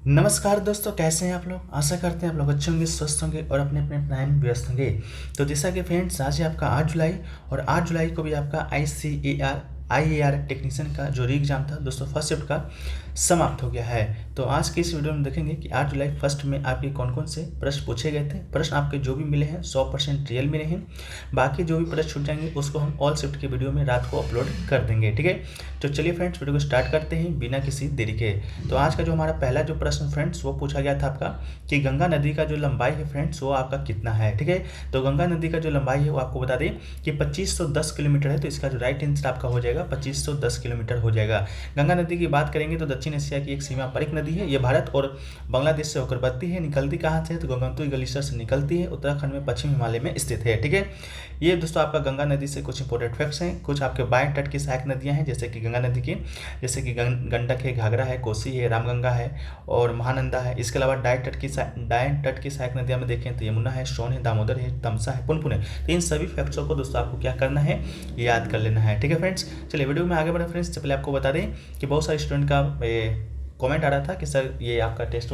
नमस्कार दोस्तों, कैसे हैं आप लोग। आशा करते हैं आप लोग अच्छे होंगे, स्वस्थ होंगे और अपने अपने टाइम में व्यस्त होंगे। तो जैसा कि फ्रेंड्स, आज है आपका 8 जुलाई और 8 जुलाई को भी आपका IAR टेक्नीशियन का जो री एग्जाम था दोस्तों, फर्स्ट शिफ्ट का समाप्त हो गया है। तो आज की इस वीडियो में देखेंगे कि 8 जुलाई फर्स्ट में आपके कौन कौन से प्रश्न पूछे गए थे। प्रश्न आपके जो भी मिले हैं 100% रियल मिले हैं। बाकी जो भी प्रश्न छूट जाएंगे उसको हम ऑल शिफ्ट की वीडियो में रात को अपलोड कर देंगे, ठीक है। तो चलिए फ्रेंड्स, वीडियो को स्टार्ट करते हैं बिना किसी देरी के। तो आज का जो हमारा पहला जो प्रश्न फ्रेंड्स वो पूछा गया था आपका कि गंगा नदी का जो लंबाई है फ्रेंड्स वो आपका कितना है, ठीक है। तो गंगा नदी का जो लंबाई है वो आपको बता दें कि 2510 किलोमीटर है। तो इसका जो राइट आंसर आपका हो जाएगा 2510 किलोमीटर हो जाएगा। गंगा नदी की बात करेंगे तो दक्षिण एशिया की एक सीमा परिक नदी है। ये भारत और बांग्लादेश से होकर बहती है। निकलती कहाँ से है तो गंगोत्री ग्लेशियर से निकलती है। उत्तराखंड में पश्चिम हिमालय में स्थित है, ठीक है। ये दोस्तों आपका गंगा नदी से कुछ इंपॉर्टेंट फैक्ट्स हैं। कुछ आपके बाएं तट की सहायक नदियां हैं जैसे कि गंगा नदी की, जैसे कि गंडक है, घाघरा है, कोसी है, रामगंगा है और महानंदा है। इसके अलावा दाएं तट की सहायक नदियां में देखें तो यमुना है, सोन है, दामोदर है, तमसा है, पुनपुन है। तो इन सभी फैक्ट्सों को दोस्तों आपको क्या करना है, याद कर लेना है, ठीक है फ्रेंड्स। चलिए वीडियो में आगे बढ़े फ्रेंड्स। से पहले आपको बता दें कि बहुत सारे स्टूडेंट का कमेंट आ रहा था कि सर ये आपका टेस्ट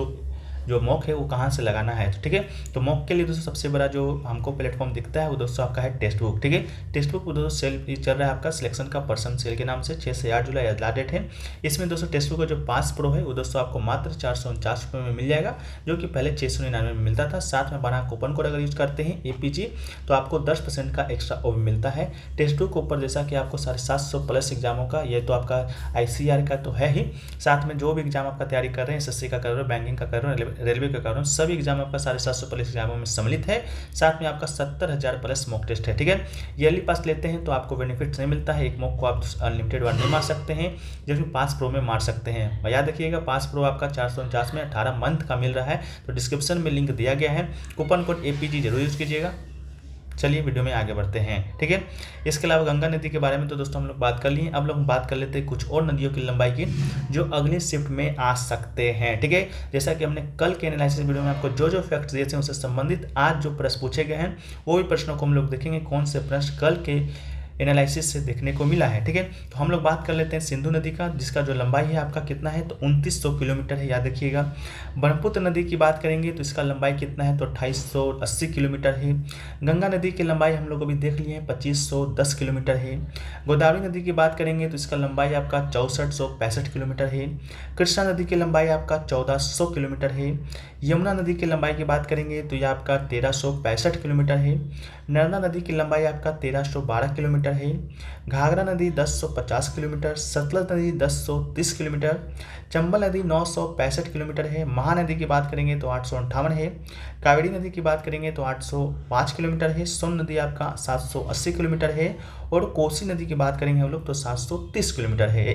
जो मॉक है वो कहाँ से लगाना है, तो ठीक है। तो मॉक के लिए दोस्तों सबसे बड़ा जो हमको प्लेटफॉर्म दिखता है वो दोस्तों आपका है टेक्स्ट बुक, ठीक है। टेक्स्ट बुक दोस्तों सेल चल रहा है आपका सिलेक्शन का पर्सन सेल के नाम से। 6 से 8 जुलाई लास्ट डेट है। इसमें दोस्तों टेक्स्ट बुक का जो पास प्रो है वो दोस्तों आपको मात्र 449 रुपये में मिल जाएगा, जो कि पहले 699 में मिलता था। साथ में बना कूपन कोड अगर यूज करते हैं APG तो आपको 10% का एक्स्ट्रा वो भी मिलता है। टेक्स्ट बुक के ऊपर जैसा कि आपको 750 प्लस एग्जामों का, ये तो आपका ICAR का तो है ही, साथ में जो भी एग्जाम आपका तैयारी कर रहे हैं, SSC का कर रहे हो, बैंकिंग का कर रहे हो, रेलवे का कर रहे हो, सभी एग्जाम आपका 750 प्लस एग्जामों में सम्मिलित है। साथ में आपका 70,000 प्लस मॉक टेस्ट है, ठीक है। ईयरली पास लेते हैं तो आपको बेनिफिट नहीं मिलता है। एक मॉक को आप अनलिमिटेड बार नहीं मार सकते हैं, जबकि पास प्रो में मार सकते हैं। याद रखिएगा पास प्रो आपका 449 में 18 मंथ का मिल रहा है। तो डिस्क्रिप्शन में लिंक दिया गया है, कूपन कोड APG जरूर यूज कीजिएगा। चलिए वीडियो में आगे बढ़ते हैं, ठीक है। इसके अलावा गंगा नदी के बारे में तो दोस्तों हम लोग बात कर लिए। अब लोग बात कर लेते हैं कुछ और नदियों की लंबाई की जो अगले शिफ्ट में आ सकते हैं, ठीक है। जैसा कि हमने कल के एनालिसिस वीडियो में आपको जो जो फैक्ट्स दिए थे उससे संबंधित आज जो प्रश्न पूछे गए हैं वो भी प्रश्नों को हम लोग देखेंगे कौन से प्रश्न कल के एनालिसिस से देखने को मिला है, ठीक है। तो हम लोग बात कर लेते हैं सिंधु नदी का, जिसका जो लंबाई है आपका कितना है तो 2900 किलोमीटर है, याद रखिएगा। ब्रह्मपुत्र नदी की बात करेंगे तो इसका लंबाई कितना है तो 2880 किलोमीटर है। गंगा नदी की लंबाई हम लोग अभी देख लिए हैं 2510 किलोमीटर है। गोदावरी नदी की बात करेंगे तो इसका लंबाई आपका 6465 किलोमीटर है। कृष्णा नदी की लंबाई आपका 1400 किलोमीटर है। यमुना नदी की लंबाई की बात करेंगे तो यह आपका 1365 किलोमीटर है। नर्मदा नदी की लंबाई आपका 1312 किलोमीटर है। घाघरा नदी 1050 किलोमीटर। सतलज नदी 1030 किलोमीटर। चंबल नदी 965 किलोमीटर है। महानदी की बात करेंगे तो 858 है। कावेरी नदी की बात करेंगे तो 805 किलोमीटर है। सोन नदी आपका 780 किलोमीटर है। और कोसी नदी की बात करेंगे हम लोग तो 730 किलोमीटर है।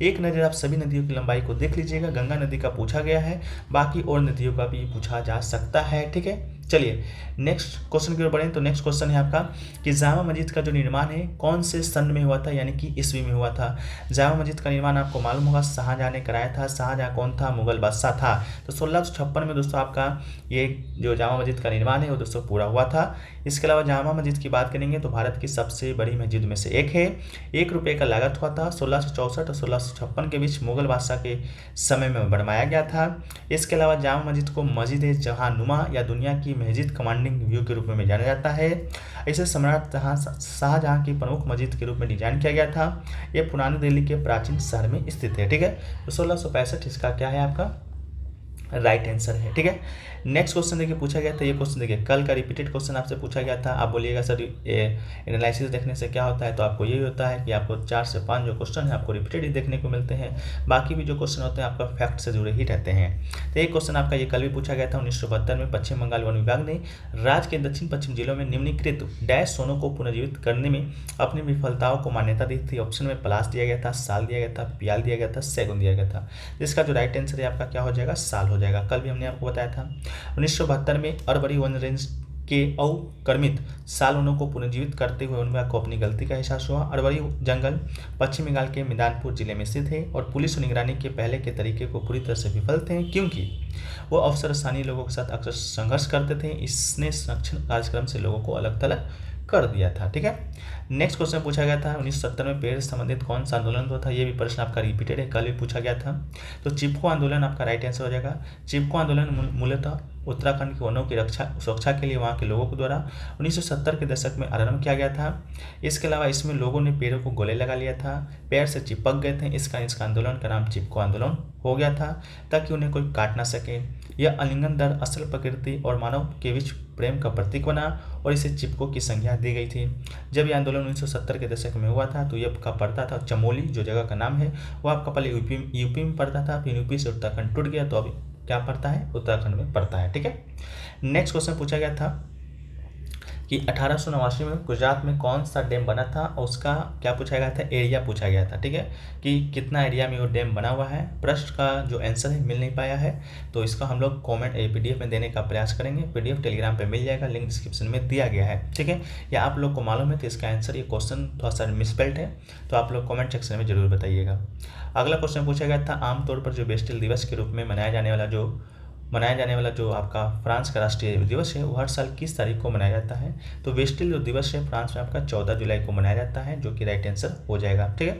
एक नज़र आप सभी नदियों की लंबाई को देख लीजिएगा। गंगा नदी का पूछा गया है, बाकी और नदियों का भी पूछा जा सकता है, ठीक है। चलिए नेक्स्ट क्वेश्चन की ओर बढ़ें। तो नेक्स्ट क्वेश्चन है आपका कि जामा मस्जिद का जो निर्माण है कौन से सन में हुआ था, यानी कि ईस्वी में हुआ था। जामा मस्जिद का निर्माण आपको मालूम होगा शाहजहां ने कराया था। शाहजहां कौन था, मुगल बादशाह था। तो 1656 में दोस्तों आपका ये जो जामा मस्जिद का निर्माण है वो दोस्तों पूरा हुआ था। इसके अलावा जामा मस्जिद की बात करेंगे तो भारत की सबसे बड़ी मस्जिद में से एक है। 1 रुपये का लागत हुआ था। 1664 और 1656 के बीच मुगल बादशाह के समय में बनवाया गया था। इसके अलावा जामा मस्जिद को मस्जिद जहांनुमा या दुनिया की मस्जिद कमांडिंग व्यू के रूप में जाना जाता है। इसे सम्राट शाहजहां की प्रमुख मस्जिद के रूप में डिजाइन किया गया था। यह पुरानी दिल्ली के प्राचीन शहर में स्थित है, ठीक है। तो 1665 इसका क्या है आपका राइट आंसर है, ठीक है। नेक्स्ट क्वेश्चन देखिए पूछा गया था, ये क्वेश्चन देखिए कल का रिपीटेड क्वेश्चन आपसे पूछा गया था। आप बोलिएगा सर एनालिसिस देखने से क्या होता है, तो आपको यही होता है कि आपको 4 से 5 जो क्वेश्चन है आपको रिपीटेड ही देखने को मिलते हैं। बाकी भी जो क्वेश्चन होते हैं आपका फैक्ट से जुड़े ही रहते हैं। तो एक क्वेश्चन आपका ये कल भी पूछा गया था। 1972 में पश्चिम बंगाल वन विभाग ने राज्य के दक्षिण पश्चिम जिलों में निम्नलिखित डैश सोनों को पुनर्जीवित करने में अपनी विफलताओं को मान्यता दी थी। ऑप्शन में पलाश दिया गया था, साल दिया गया था, पियाल दिया गया था, सैगुन दिया गया था। जिसका जो राइट आंसर है आपका क्या हो जाएगा, साल हो जाएगा। कल भी हमने आपको बताया था 1972 में अरवरी वन रेंज के अवक्रमित साल वनों को पुनर्जीवित करते हुए वन विभाग को अपनी गलती का एहसास हुआ। अरवरी जंगल पश्चिम बंगाल के मिदानपुर जिले में स्थित है और पुलिस निगरानी के पहले के तरीके को पूरी तरह से विफल थे, क्योंकि वो अफसर स्थानीय लोगों के साथ अक्सर संघर्ष करते थे। इसने संरक्षण कार्यक्रम से लोगों को अलग थलग कर दिया था। ठीक है, नेक्स्ट क्वेश्चन पूछा गया था 1970 में पेड़ से संबंधित कौन सा आंदोलन हुआ था। ये भी प्रश्न आपका रिपीटेड है, कल भी पूछा गया था। तो चिपको आंदोलन आपका राइट आंसर हो जाएगा। चिपको आंदोलन मूलतः उत्तराखंड के वनों की सुरक्षा के लिए वहाँ के लोगों के द्वारा 1970 के दशक में आरंभ किया गया था। इसके अलावा इसमें लोगों ने पेड़ों को गले लगा लिया था, पेड़ से चिपक गए थे, इसका आंदोलन का नाम चिपको आंदोलन हो गया था, ताकि उन्हें कोई काट ना सके। यह आलिंगन दर असल प्रकृति और मानव के बीच प्रेम का प्रतीक बना और इसे चिपको की संज्ञा दी गई थी। जब यह आंदोलन 1970 के दशक में हुआ था तो यह आपका पड़ता था चमोली, जो जगह का नाम है वो आपका पहले यूपी में पड़ता था, फिर यूपी से उत्तराखंड टूट गया तो अभी क्या पड़ता है, उत्तराखंड में पड़ता है। ठीक है, नेक्स्ट क्वेश्चन पूछा गया था कि 1889 में गुजरात में कौन सा डैम बना था और उसका क्या पूछा गया था, एरिया पूछा गया था। ठीक है, कि कितना एरिया में वो डैम बना हुआ है। प्रश्न का जो आंसर है मिल नहीं पाया है, तो इसका हम लोग कमेंट PDF में देने का प्रयास करेंगे। PDF टेलीग्राम पे मिल जाएगा, लिंक डिस्क्रिप्शन में दिया गया है। ठीक है, या आप लोग को मालूम है तो इसका आंसर, ये क्वेश्चन थोड़ा सा मिसस्पेल्ड है तो आप लोग कमेंट सेक्शन में जरूर बताइएगा। अगला क्वेश्चन पूछा गया था आमतौर पर जो बेस्टिल दिवस के रूप में मनाया जाने वाला जो आपका फ्रांस का राष्ट्रीय दिवस है वो हर साल किस तारीख को मनाया जाता है। तो बेस्टिल जो दिवस है फ्रांस में आपका 14 जुलाई को मनाया जाता है, जो कि राइट आंसर हो जाएगा। ठीक है,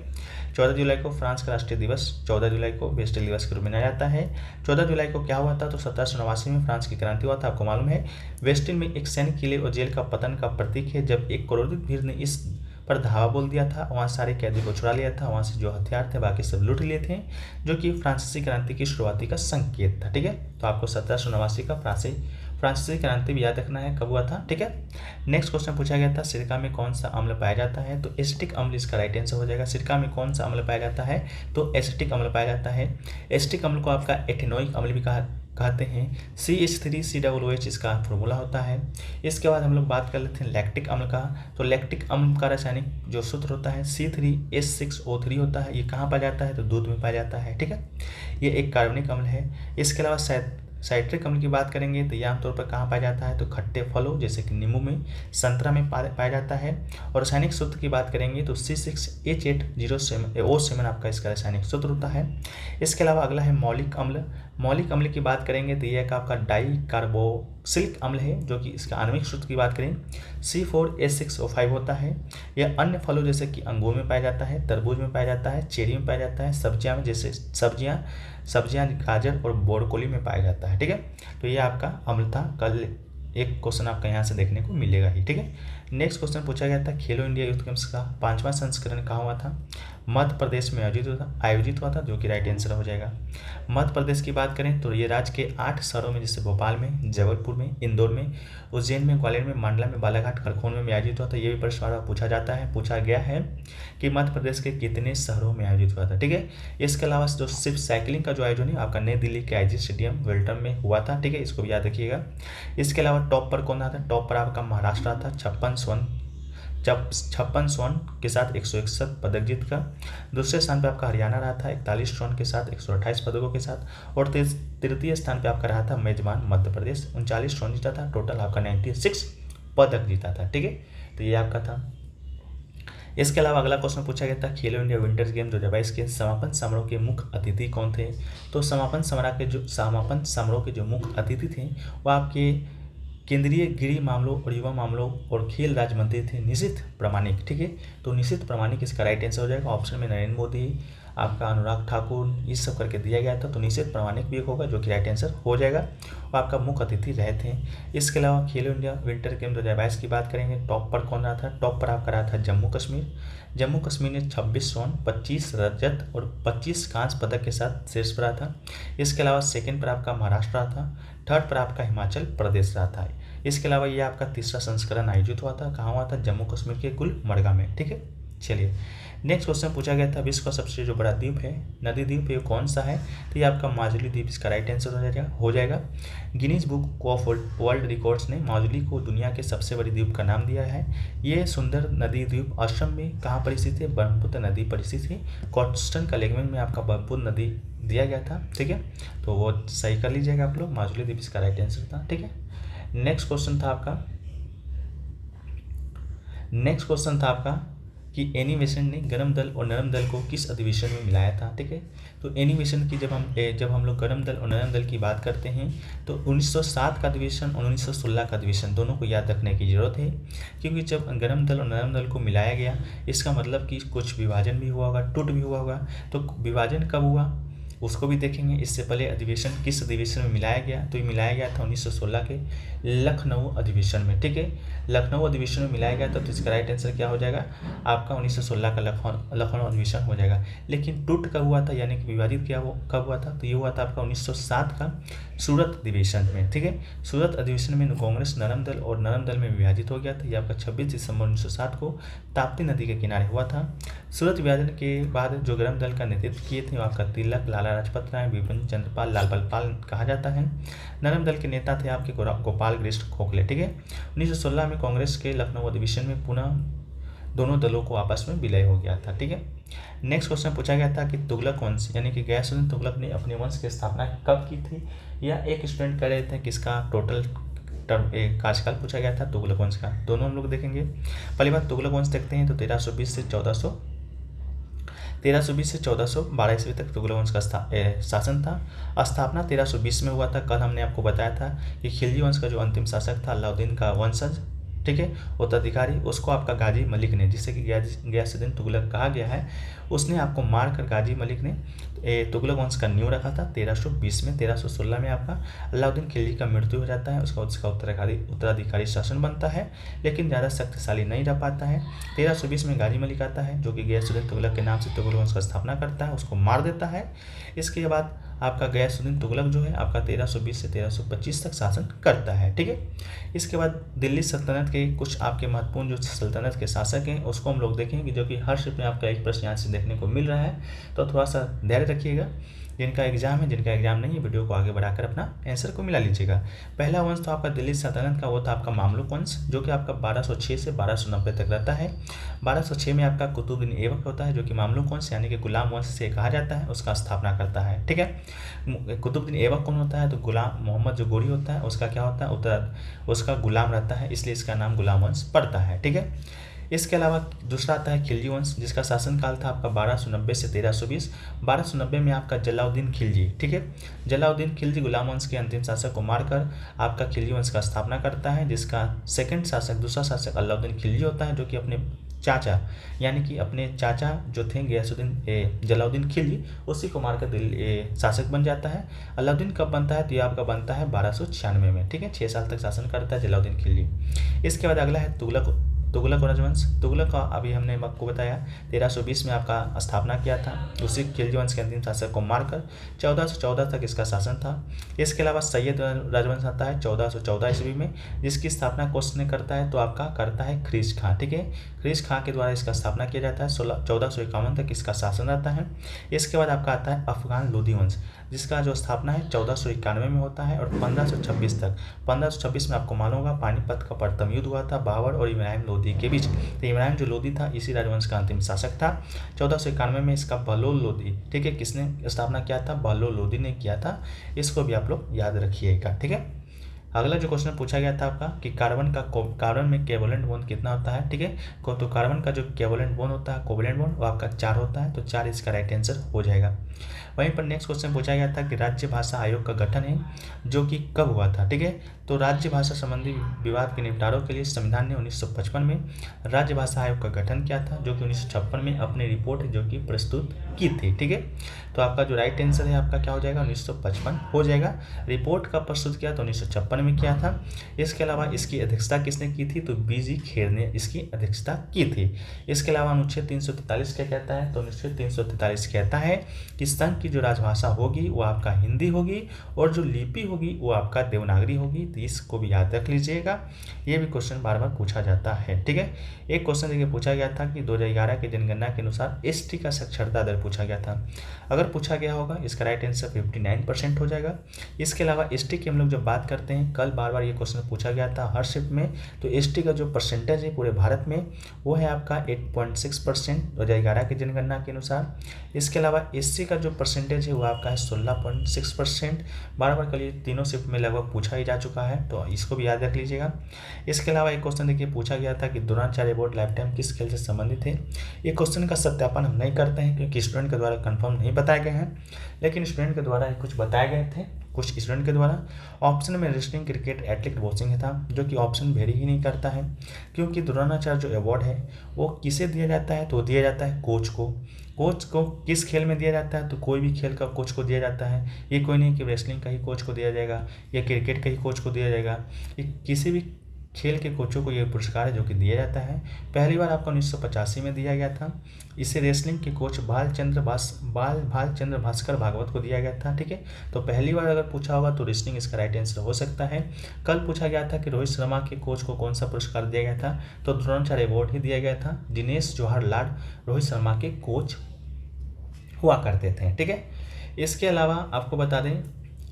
14 जुलाई को फ्रांस का राष्ट्रीय दिवस 14 जुलाई को बेस्टिल दिवस के रूप में मनाया जाता है। 14 जुलाई को क्या हुआ था, तो 1789 में फ्रांस की क्रांति हुआ था, आपको मालूम है। बेस्टिल में एक सैन्य किले और जेल का पतन का प्रतीक है, जब एक क्रोधित भीड़ ने इस पर धावा बोल दिया था, वहाँ सारे कैदी को छुड़ा लिया था, वहाँ से जो हथियार थे बाकी सब लूट लिए थे, जो कि फ्रांसीसी क्रांति की शुरुआती का संकेत था। ठीक है, तो आपको 1789 का फ्रांसीसी क्रांति भी याद रखना है कब हुआ था। ठीक है, नेक्स्ट क्वेश्चन पूछा गया था सिरका में कौन सा अम्ल पाया जाता है। तो एसिटिक अम्ल इसका राइट आंसर हो जाएगा। सिरका में कौन सा अम्ल पाया जाता है, तो एसिटिक अम्ल पाया जाता है। एसिटिक अम्ल को आपका एथेनोइक अम्ल भी कहते हैं। CH3COOH इसका फॉर्मूला होता है। इसके बाद हम लोग बात कर लेते हैं लैक्टिक अम्ल का। तो लैक्टिक अम्ल का रासायनिक जो सूत्र होता है C3H6O3 होता है। ये कहाँ पाया जाता है, तो दूध में पाया जाता है। ठीक है, ये एक कार्बनिक अम्ल है। इसके अलावा साइट्रिक अम्ल की बात करेंगे तो यह आमतौर पर कहाँ पाया जाता है, तो खट्टे फलों जैसे कि नींबू में, संतरा में पाया जाता है। और रासायनिक सूत्र की बात करेंगे तो C6H8O7 आपका इसका रासायनिक सूत्र होता है। इसके अलावा अगला है मौलिक अम्ल। मौलिक अम्ल की बात करेंगे तो यह आपका डाई कार्बोक्सिलिक अम्ल है, जो कि इसका आणविक सूत्र की बात करें C4H6O5 होता है। यह अन्य फलों जैसे कि अंगूर में पाया जाता है, तरबूज में पाया जाता है, चेरी में पाया जाता है, सब्जियां में जैसे सब्जियां गाजर और ब्रोकोली में पाया जाता है। ठीक है, तो ये आपका अम्ल था। कल एक क्वेश्चन आपका यहाँ से देखने को मिलेगा ही। ठीक है, नेक्स्ट क्वेश्चन पूछा गया था खेलो इंडिया यूथ गेम्स का 5वां संस्करण कहाँ हुआ था। मध्य प्रदेश में आयोजित हुआ था, जो कि राइट आंसर हो जाएगा। मध्य प्रदेश की बात करें तो ये राज्य के 8 शहरों में, जैसे भोपाल में, जबलपुर में, इंदौर में, उज्जैन में, ग्वालियर में, मंडला में, बालाघाट, खरगोन में आयोजित हुआ था। ये भी प्रश्न पूछा गया है कि मध्य प्रदेश के कितने शहरों में आयोजित हुआ था। ठीक है, इसके अलावा जो सिर्फ साइकिलिंग का जो आयोजन है आपका नई दिल्ली के IG स्टेडियम वेल्टन में हुआ था। ठीक है, इसको भी याद रखिएगा। इसके अलावा टॉप पर कौन आता है, टॉप पर आपका महाराष्ट्र था 56 स्वर्ण के साथ 161 पदक जीत कर। दूसरे स्थान पर आपका हरियाणा रहा था 41 स्वर्ण के साथ 128 पदकों के साथ। और तृतीय स्थान पर आपका रहा था मेजबान मध्य प्रदेश, 39 स्वर्ण जीता था, टोटल आपका 96 पदक जीता था। ठीक है, तो ये आपका था। इसके अलावा अगला क्वेश्चन पूछा गया था खेलो इंडिया विंटर्स गेम 2022 के समापन समारोह के मुख्य अतिथि कौन थे। तो समापन समारोह के जो मुख्य अतिथि थे वो आपके केंद्रीय गृह मामलों और युवा मामलों और खेल राज्य मंत्री थे निशित प्रामाणिक। ठीक है, तो निशित प्रामाणिक इसका राइट आंसर हो जाएगा। ऑप्शन में नरेंद्र मोदी, आपका अनुराग ठाकुर, ये सब करके दिया गया था, तो निशित प्रामाणिक भी होगा, जो कि राइट आंसर हो जाएगा। वो आपका मुख्य अतिथि रहे थे। इसके अलावा खेलो इंडिया विंटर गेम 2022 की बात करेंगे, टॉप पर कौन रहा था, टॉप पर आपका रहा था जम्मू कश्मीर ने 26 स्वर्ण, 25 रजत और 25 कांस्य पदक के साथ शीर्ष पर रहा था। इसके अलावा सेकंड पर आपका महाराष्ट्र रहा था, थर्ड पर आपका हिमाचल प्रदेश रहा था। इसके अलावा ये आपका तीसरा संस्करण आयोजित हुआ था, कहाँ हुआ था, जम्मू कश्मीर के गुलमर्ग में। ठीक है, चलिए नेक्स्ट क्वेश्चन पूछा गया था विश्व का सबसे जो बड़ा द्वीप है, नदी द्वीप है, कौन सा है। तो ये आपका माजुली द्वीप इसका राइट आंसर हो जाएगा। Guinness book of world records ने माजुली को दुनिया के सबसे बड़ी द्वीप का नाम दिया है। ये सुंदर नदी द्वीप असम में कहाँ पर स्थित है, ब्रह्मपुत्र नदी पर स्थित है। कोस्टल का लैंग्वेज में आपका ब्रह्मपुत्र नदी दिया गया था। ठीक है, तो वो सही कर लीजिएगा आप लोग, माजुली द्वीप इसका राइट आंसर था। ठीक है, नेक्स्ट क्वेश्चन था आपका कि एनिमेशन ने गर्म दल और नरम दल को किस अधिवेशन में मिलाया था। ठीक है, तो एनिमेशन की जब हम लोग गर्म दल और नरम दल की बात करते हैं तो 1907 का अधिवेशन और 1916 का अधिवेशन दोनों को याद रखने की जरूरत है, क्योंकि जब गर्म दल और नरम दल को मिलाया गया इसका मतलब कि कुछ विभाजन भी हुआ होगा, टूट भी हुआ होगा। तो विभाजन कब हुआ उसको भी देखेंगे। इससे पहले अधिवेशन किस अधिवेशन में मिलाया गया, तो ये मिलाया गया था 1916 के लखनऊ अधिवेशन में। ठीक है, लखनऊ अधिवेशन में मिलाया गया था, तो इसका राइट आंसर क्या हो जाएगा आपका 1916 का लखनऊ अधिवेशन हो जाएगा। लेकिन टूट कब हुआ था, यानी कि विभाजित कब हुआ था, तो ये हुआ था आपका 1907 का सूरत अधिवेशन में। ठीक है, सूरत अधिवेशन में कांग्रेस नरम दल और नरम दल में विभाजित हो गया था। ये आपका 26 दिसंबर 1907 को ताप्ती नदी के किनारे हुआ था। सूरत विभाजन के बाद जो गर्म दल का नेतृत्व किए थे वो आपका तिलक, लाला लाजपत राय, विपिन चंद्रपाल, लाल बलपाल कहा जाता है। नरम दल के नेता थे आपके गोपाल कृष्ण गोखले। ठीक है, 1916 में कांग्रेस के लखनऊ अधिवेशन में पुनः दोनों दलों को आपस में विलय हो गया था। ठीक है, नेक्स्ट क्वेश्चन पूछा गया था कि तुगलक वंश यानी कि गयासुद्दीन तुगलक ने अपने वंश की स्थापना कब की थी, या एक स्टूडेंट कह रहे थे किसका टोटल कार्यकाल पूछा गया था तुगलक वंश का। दोनों हम लोग देखेंगे। पहली बात तुगलक वंश देखते हैं तो 1320 से 1412 ईस्वी तक तुगलक वंश का शासन था। स्थापना 1320 में हुआ था। कल हमने आपको बताया था कि खिलजी वंश का जो अंतिम शासक था अलाउद्दीन का वंशज, ठीक है, उत्तराधिकारी, उसको आपका गाजी मलिक ने, जिससे कि गयासुद्दीन तुगलक कहा गया है, उसने आपको मारकर गाजी मलिक ने तुगलक वंश का नींव रखा था 1320 में। 1316 में आपका अलाउद्दीन खिलजी का मृत्यु हो जाता है, उसका उत्तराधिकारी शासन बनता है, लेकिन ज़्यादा शक्तिशाली नहीं रह पाता है। 1320 में गाजी मलिक आता है जो कि गयासुद्दीन तुगलक के नाम से तुगलक वंश का स्थापना करता है, उसको मार देता है। इसके बाद आपका गयासुद्दीन तुगलक जो है आपका 1320 से 1325 तक शासन करता है। ठीक है, इसके बाद दिल्ली सल्तनत के कुछ आपके महत्वपूर्ण जो सल्तनत के शासक हैं उसको हम लोग देखेंगे, जो कि हर शिफ्ट में आपका एक प्रश्न यहाँ से देखने को मिल रहा है, तो थोड़ा सा धैर्य रखिएगा। जिनका एग्जाम है, जिनका एग्जाम नहीं है, वीडियो को आगे बढ़ाकर अपना आंसर को मिला लीजिएगा। पहला वंश तो आपका दिल्ली सल्तनत का वो था आपका मामलुक वंश, जो कि आपका 1206 से 1290 तक रहता है। 1206 में आपका कुतुबुद्दीन ऐबक होता है, जो कि मामलुक वंश यानी कि गुलाम वंश से कहा जाता है, उसका स्थापना करता है। ठीक है, कुतुबुद्दीन ऐबक कौन होता है, तो गुलाम मोहम्मद जो गोरी होता है उसका क्या होता है, उसका गुलाम रहता है, इसलिए इसका नाम गुलाम वंश पड़ता है। ठीक है, इसके अलावा दूसरा आता है खिलजी वंश, जिसका शासनकाल था आपका 1290 से 1320। 1290 में आपका जलाउद्दीन खिलजी, ठीक है, जलाउद्दीन खिलजी गुलाम वंश के अंतिम शासक को मारकर आपका खिलजी वंश का स्थापना करता है, जिसका सेकंड शासक, दूसरा शासक अलाउद्दीन खिलजी होता है, जो कि अपने चाचा यानी कि अपने चाचा जो थे गयासुद्दीन जलाउद्दीन खिलजी, उसी को मारकर दिल्ली शासक बन जाता है। अलाउद्दीन कब बनता है, तो ये आपका बनता है 1296 में। ठीक है, 6 साल तक शासन करता है जलाउद्दीन खिलजी। इसके बाद अगला है तुगलक राजवंश। तुगलक का अभी हमने आपको बताया 1320 में आपका स्थापना किया था, उसी खिलजी वंश के अंतिम शासक को मारकर 1414 तक इसका शासन था। इसके अलावा सैयद राजवंश आता है 1414 ईस्वी में, जिसकी स्थापना किसने करता है, तो आपका करता है ख्रीस खां। ठीक है, ख्रीस खां के द्वारा इसका स्थापना किया जाता है। 1451 तक इसका शासन रहता है। इसके बाद आपका आता है अफगान लोधी वंश, जिसका जो स्थापना है 1491 में होता है और 1526 तक। 1526 में आपको मालूम होगा पानीपत का प्रथम युद्ध हुआ था बाबर और इब्राहिम लोदी के बीच। तो इब्राहिम जो लोदी था इसी राजवंश का अंतिम शासक था। 1491 में इसका बहलोल लोदी, ठीक है, किसने स्थापना किया था, बहलोल लोदी ने किया था। इसको भी आप लोग याद रखिएगा। ठीक है, अगला जो क्वेश्चन पूछा गया था आपका कि कार्बन में कोवलेंट बॉन्ड कितना होता है। ठीक है, तो कार्बन का जो कोवलेंट बॉन्ड होता है, कोवलेंट बॉन्ड, वो आपका 4 होता है, तो 4 इसका राइट आंसर हो जाएगा। वहीं पर नेक्स्ट क्वेश्चन पूछा गया था कि राज्य भाषा आयोग का गठन है जो कि कब हुआ था। ठीक है, तो राज्य भाषा संबंधी विवाद के निपटारों के लिए संविधान ने 1955 में राज्य भाषा आयोग का गठन किया था, जो कि 1956 में अपनी रिपोर्ट जो कि प्रस्तुत की थी। ठीक है, तो आपका जो राइट आंसर है आपका क्या हो जाएगा, 1955 हो जाएगा। रिपोर्ट का प्रस्तुत किया तो 1956 में किया था। इसके अलावा इसकी अध्यक्षता किसने की थी, तो बीजी खेर ने इसकी अध्यक्षता की थी। इसके अलावा अनुच्छेद 343 क्या कहता है, तो अनुच्छेद 343 कहता है कि संघ की जो राजभाषा होगी वो आपका हिंदी होगी और जो लिपि होगी वो आपका देवनागरी होगी। तो इसको भी याद रख लीजिएगा, ये भी क्वेश्चन बार बार पूछा जाता है। ठीक है, एक क्वेश्चन देखिए पूछा गया था कि 2011 की जनगणना के अनुसार एसटी का साक्षरता दर पूछा गया था। अगर पूछा गया होगा इसका राइट आंसर 59% हो जाएगा। इसके अलावा एसटी की हम लोग जब बात करते हैं, कल बार बार ये क्वेश्चन पूछा गया था हर शिफ्ट में, तो एसटी का जो परसेंटेज है पूरे भारत में वो है आपका 8.6% 2011 की जनगणना के अनुसार। इसके अलावा एससी का जो परसेंटेज है वो आपका है 16.6%। बार बार कल ये तीनों शिफ्ट में लगभग पूछा ही जा चुका है, तो इसको भी याद रख लीजिएगा। इसके अलावा एक क्वेश्चन देखिए पूछा गया था कि द्रोणाचार्य अवार्ड लाइफ टाइम किस खेल से संबंधित है। ये क्वेश्चन का सत्यापन हम नहीं करते हैं क्योंकि स्टूडेंट के द्वारा कंफर्म नहीं बताए गए हैं, लेकिन स्टूडेंट के द्वारा कुछ बताए गए थे कुछ स्टूडेंट के द्वारा। ऑप्शन में रेसलिंग, क्रिकेट, एथलेटिक, बॉक्सिंग था, जो कि ऑप्शन वेरी ही नहीं करता है, क्योंकि द्रोणाचार्य जो अवार्ड है वो किसे दिया जाता है, तो दिया जाता है कोच को। कोच को किस खेल में दिया जाता है, तो कोई भी खेल का कोच को दिया जाता है। ये कोई नहीं कि रेसलिंग का ही कोच को दिया जाएगा या क्रिकेट का ही कोच को दिया जाएगा, ये किसी भी खेल के कोचों को ये पुरस्कार है जो कि दिया जाता है। पहली बार आपको 1985 में दिया गया था। इसे रेसलिंग के कोच भालचंद्र भास्कर भागवत को दिया गया था। ठीक है, तो पहली बार अगर पूछा होगा तो रेसलिंग इसका राइट आंसर हो सकता है। कल पूछा गया था कि रोहित शर्मा के कोच को कौन सा पुरस्कार दिया गया था, तो द्रोणाचार्य अवार्ड ही दिया गया था। दिनेश जवाहरलाल रोहित शर्मा के कोच हुआ करते थे। ठीक है, इसके अलावा आपको बता दें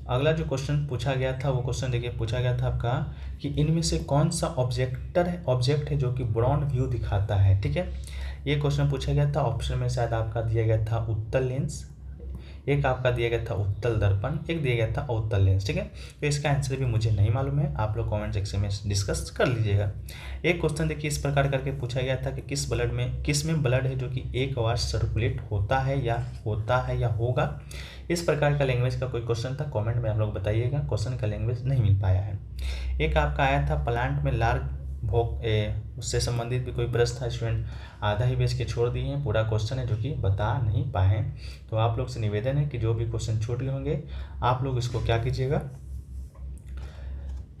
अगला जो क्वेश्चन पूछा गया था वो क्वेश्चन देखिए पूछा गया था आपका कि इनमें से कौन सा ऑब्जेक्ट है जो कि ब्रॉड व्यू दिखाता है। ठीक है, ये क्वेश्चन पूछा गया था। ऑप्शन में शायद आपका दिया गया था उत्तल लेंस, एक आपका दिया गया था उत्तल दर्पण, एक दिया गया था अवतल लेंस। ठीक है, तो इसका आंसर भी मुझे नहीं मालूम है, आप लोग कमेंट सेक्शन में डिस्कस कर लीजिएगा। एक क्वेश्चन देखिए इस प्रकार करके पूछा गया था कि किस में ब्लड है जो कि एक बार सर्कुलेट होता है या होगा। इस प्रकार का लैंग्वेज का कोई क्वेश्चन था, कमेंट में आप लोग बताइएगा। क्वेश्चन का लैंग्वेज नहीं मिल पाया है। एक आपका आया था प्लांट में लार्ज उससे संबंधित भी कोई प्रश्न था, स्टूडेंट आधा ही बेच के छोड़ दिए हैं। पूरा क्वेश्चन है जो कि बता नहीं पाए। तो आप लोग से निवेदन है कि जो भी क्वेश्चन छूट गए होंगे आप लोग इसको क्या कीजिएगा,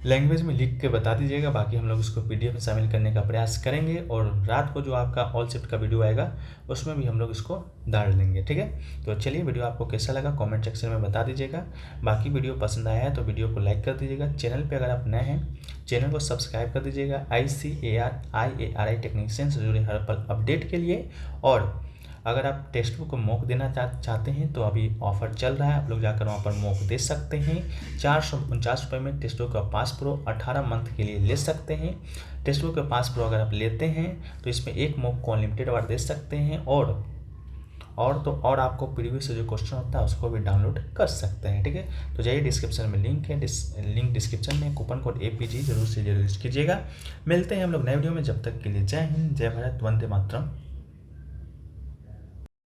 लैंग्वेज में लिख के बता दीजिएगा। बाकी हम लोग इसको पीडीएफ में शामिल करने का प्रयास करेंगे और रात को जो आपका ऑल शिफ्ट का वीडियो आएगा उसमें भी हम लोग इसको डाल देंगे। ठीक है, तो चलिए वीडियो आपको कैसा लगा कमेंट सेक्शन में बता दीजिएगा। बाकी वीडियो पसंद आया है तो वीडियो को लाइक कर दीजिएगा। चैनल पे अगर आप नए हैं चैनल को सब्सक्राइब कर दीजिएगा। ICAR टेक्नीशियन से जुड़े हर पल अपडेट के लिए। और अगर आप टेक्स्ट बुक को मॉक देना चाहते हैं तो अभी ऑफर चल रहा है, आप लोग जाकर वहाँ पर मॉक दे सकते हैं। 449 रुपये में टेक्स्ट बुक का पास प्रो 18 मंथ के लिए ले सकते हैं। टेक्स्ट बुक का पास प्रो अगर आप लेते हैं तो इसमें एक मॉक को अनलिमिटेड बार दे सकते हैं और आपको प्रीवियस से जो क्वेश्चन होता है उसको भी डाउनलोड कर सकते हैं। ठीक है, तो जाइए डिस्क्रिप्शन में लिंक है, लिंक डिस्क्रिप्शन में, कूपन कोड APG जरूर से यूज कीजिएगा। मिलते हैं हम लोग नए वीडियो में, जब तक के लिए जय हिंद, जय भारत, वंदे मातरम।